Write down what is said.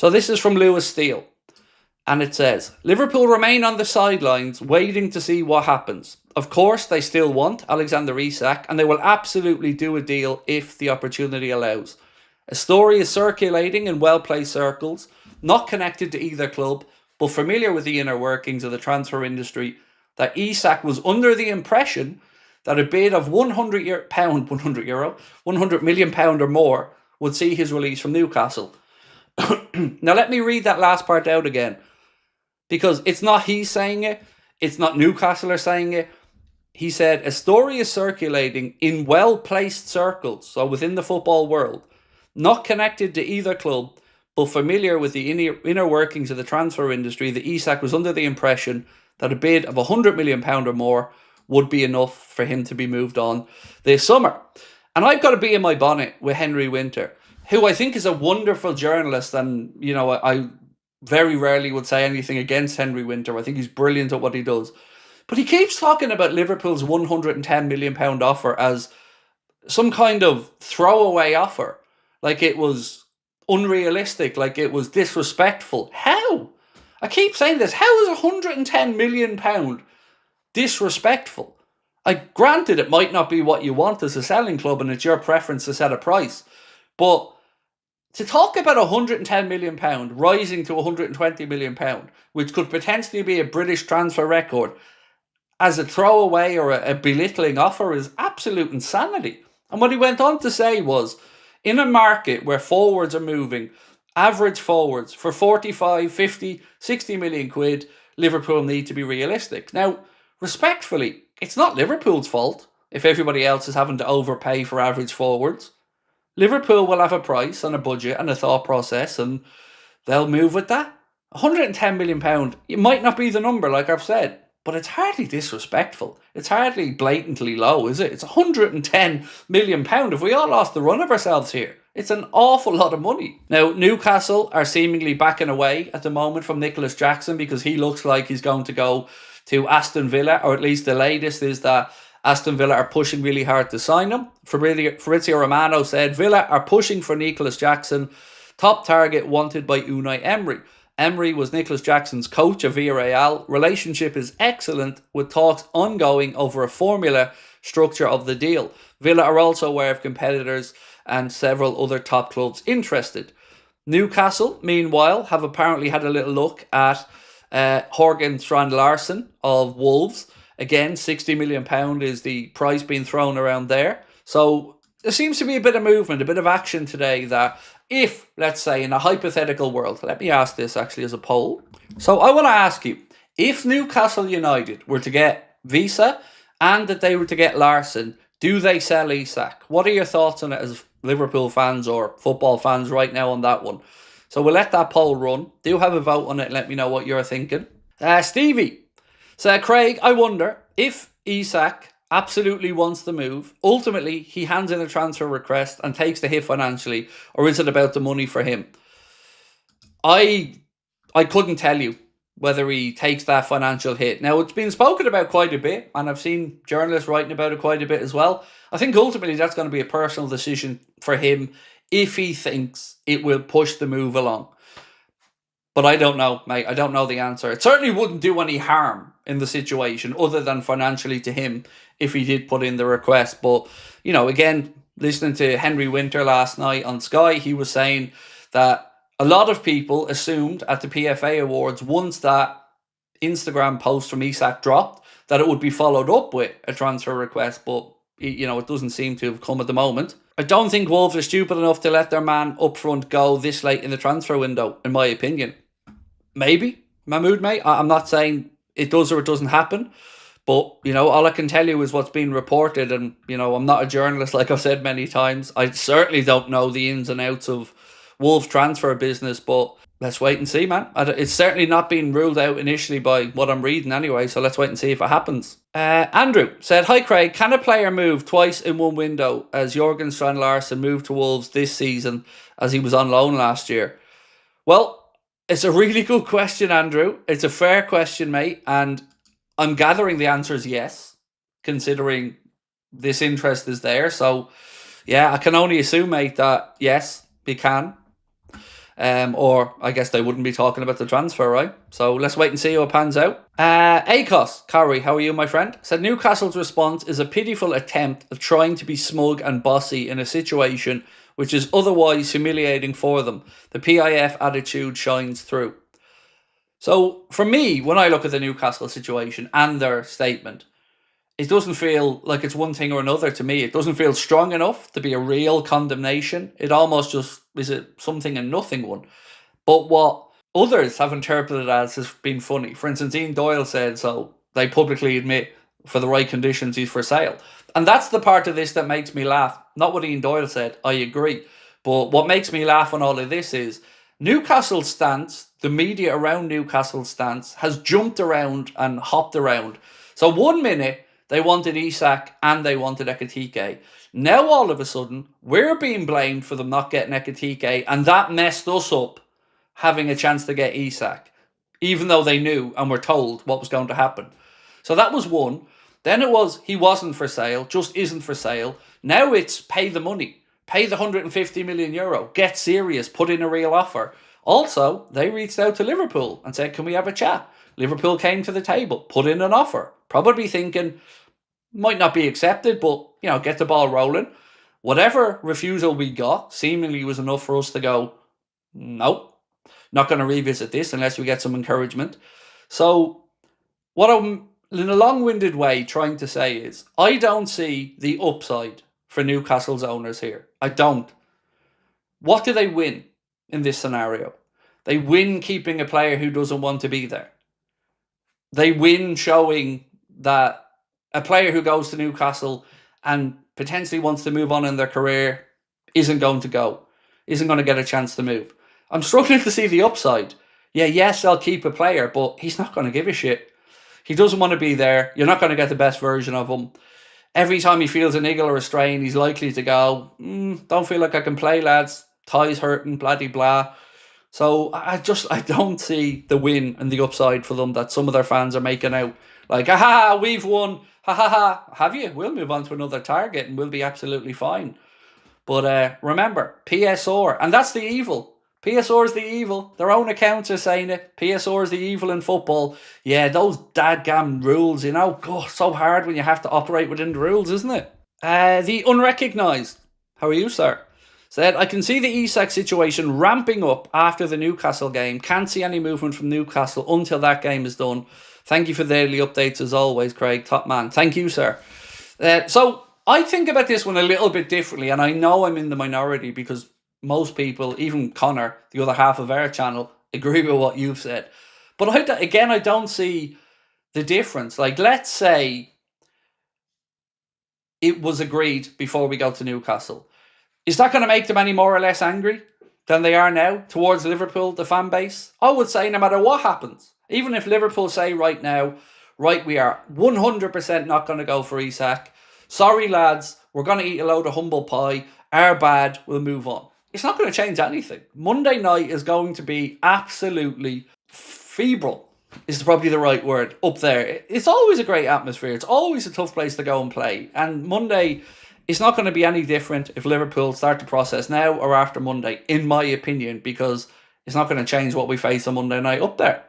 So this is from Lewis Steele. And it says, Liverpool remain on the sidelines waiting to see what happens. Of course, they still want Alexander Isak, and they will absolutely do a deal if the opportunity allows. A story is circulating in well-placed circles, not connected to either club, but familiar with the inner workings of the transfer industry, that Isak was under the impression that a bid of £100 million or more would see his release from Newcastle. Now let me read that last part out again, because it's not he saying it, it's not Newcastle are saying it. He said, a story is circulating in well-placed circles, so within the football world, not connected to either club, but familiar with the inner workings of the transfer industry, that Isak was under the impression that a bid of £100 million or more would be enough for him to be moved on this summer. And I've got to be in my bonnet with Henry Winter, who I think is a wonderful journalist, and, you know, I very rarely would say anything against Henry Winter. I think he's brilliant at what he does. But he keeps talking about Liverpool's £110 million offer as some kind of throwaway offer. Like it was unrealistic, like it was disrespectful. How? I keep saying this. How is £110 million disrespectful? Granted, it might not be what you want as a selling club and it's your preference to set a price. But to talk about £110 million rising to £120 million, which could potentially be a British transfer record, as a throwaway or a belittling offer is absolute insanity. And what he went on to say was, in a market where forwards are moving, average forwards for 45, 50, 60 million quid, Liverpool need to be realistic. Now, respectfully, it's not Liverpool's fault if everybody else is having to overpay for average forwards. Liverpool will have a price and a budget and a thought process, and they'll move with that. £110 million, it might not be the number, like I've said, but it's hardly disrespectful. It's hardly blatantly low, is it? It's £110 million. If we all lost the run of ourselves here, it's an awful lot of money. Now, Newcastle are seemingly backing away at the moment from Nicholas Jackson because he looks like he's going to go to Aston Villa, or at least the latest is that Aston Villa are pushing really hard to sign him. Fabrizio Romano said, Villa are pushing for Nicholas Jackson, top target wanted by Unai Emery. Emery was Nicholas Jackson's coach of Villarreal. Relationship is excellent, with talks ongoing over a formula structure of the deal. Villa are also aware of competitors and several other top clubs interested. Newcastle, meanwhile, have apparently had a little look at Jørgen Strand Larsen of Wolves. Again, £60 million is the price being thrown around there. So there seems to be a bit of movement, a bit of action today that if, let's say, in a hypothetical world, let me ask this actually as a poll. So I want to ask you, if Newcastle United were to get Visa and that they were to get Larsen, do they sell Isak? What are your thoughts on it as Liverpool fans or football fans right now on that one? So we'll let that poll run. Do have a vote on it and let me know what you're thinking. Stevie said, Craig, I wonder if Isak absolutely wants the move. Ultimately, he hands in a transfer request and takes the hit financially, or is it about the money for him? I couldn't tell you whether he takes that financial hit. Now, it's been spoken about quite a bit, and I've seen journalists writing about it quite a bit as well. I think ultimately that's going to be a personal decision for him if he thinks it will push the move along. But I don't know, mate. I don't know the answer. It certainly wouldn't do any harm in the situation other than financially to him if he did put in the request. But, you know, again, listening to Henry Winter last night on Sky, he was saying that a lot of people assumed at the PFA Awards, once that Instagram post from Isak dropped, that it would be followed up with a transfer request. But, you know, it doesn't seem to have come at the moment. I don't think Wolves are stupid enough to let their man up front go this late in the transfer window, in my opinion. Maybe, Mahmood, mate. I'm not saying it does or it doesn't happen. But, you know, all I can tell you is what's been reported. And, you know, I'm not a journalist, like I've said many times. I certainly don't know the ins and outs of Wolves transfer business. But let's wait and see, man. It's certainly not been ruled out initially by what I'm reading anyway. So let's wait and see if it happens. Andrew said, Hi, Craig. Can a player move twice in one window as Jørgen Strand Larsen moved to Wolves this season as he was on loan last year? Well, it's a really good question, Andrew. It's a fair question, mate. And I'm gathering the answer is yes, considering this interest is there. So, yeah, I can only assume, mate, that yes, he can. Or I guess they wouldn't be talking about the transfer, right? So let's wait and see how it pans out. Acos, Corey, how are you, my friend? Said Newcastle's response is a pitiful attempt at trying to be smug and bossy in a situation which is otherwise humiliating for them. The PIF attitude shines through. So for me, when I look at the Newcastle situation and their statement, it doesn't feel like it's one thing or another to me. It doesn't feel strong enough to be a real condemnation. It almost just is a something and nothing one. But what others have interpreted as has been funny. For instance, Ian Doyle said so. They publicly admit for the right conditions he's for sale. And that's the part of this that makes me laugh. Not what Ian Doyle said, I agree. But what makes me laugh on all of this is Newcastle's stance, the media around Newcastle's stance, has jumped around and hopped around. So 1 minute, they wanted Isak and they wanted Ekitike. Now all of a sudden, we're being blamed for them not getting Ekitike, and that messed us up having a chance to get Isak, even though they knew and were told what was going to happen. So that was one. Then it was he wasn't for sale, just isn't for sale. Now it's pay the money, pay the 150 million euro, get serious, put in a real offer. Also, they reached out to Liverpool and said, can we have a chat? Liverpool came to the table, put in an offer, probably thinking, might not be accepted, but, get the ball rolling. Whatever refusal we got seemingly was enough for us to go, nope, not going to revisit this unless we get some encouragement. So what I'm, in a long-winded way, trying to say is, I don't see the upside for Newcastle's owners here. I don't. What do they win in this scenario? They win keeping a player who doesn't want to be there. They win showing that a player who goes to Newcastle and potentially wants to move on in their career isn't going to go, isn't going to get a chance to move. I'm struggling to see the upside. Yes, I'll keep a player, but he's not going to give a shit. He doesn't want to be there. You're not going to get the best version of him. Every time he feels a niggle or a strain, he's likely to go, don't feel like I can play, lads. Thighs hurting, blah-de-blah. So I don't see the win and the upside for them that some of their fans are making out. Like, we've won. Have you? We'll move on to another target and we'll be absolutely fine. But remember, PSR, and that's the evil. PSR is the evil. Their own accounts are saying it. PSR is the evil in football. Yeah, those dadgum rules, God, so hard when you have to operate within the rules, isn't it? The unrecognised. How are you, sir? Said, I can see the Isak situation ramping up after the Newcastle game. Can't see any movement from Newcastle until that game is done. Thank you for the daily updates as always, Craig. Top man. Thank you, sir. So I think about this one a little bit differently, and I know I'm in the minority because most people, even Connor, the other half of our channel, agree with what you've said. But I don't see the difference. Like, let's say it was agreed before we go to Newcastle. Is that going to make them any more or less angry than they are now towards Liverpool, the fan base? I would say no matter what happens, even if Liverpool say right now, right, we are 100% not going to go for Isak. Sorry, lads, we're going to eat a load of humble pie. Our bad, we'll move on. It's not going to change anything. Monday night is going to be absolutely febrile, is probably the right word, up there. It's always a great atmosphere. It's always a tough place to go and play. And Monday, it's not going to be any different if Liverpool start the process now or after Monday, in my opinion, because it's not going to change what we face on Monday night up there.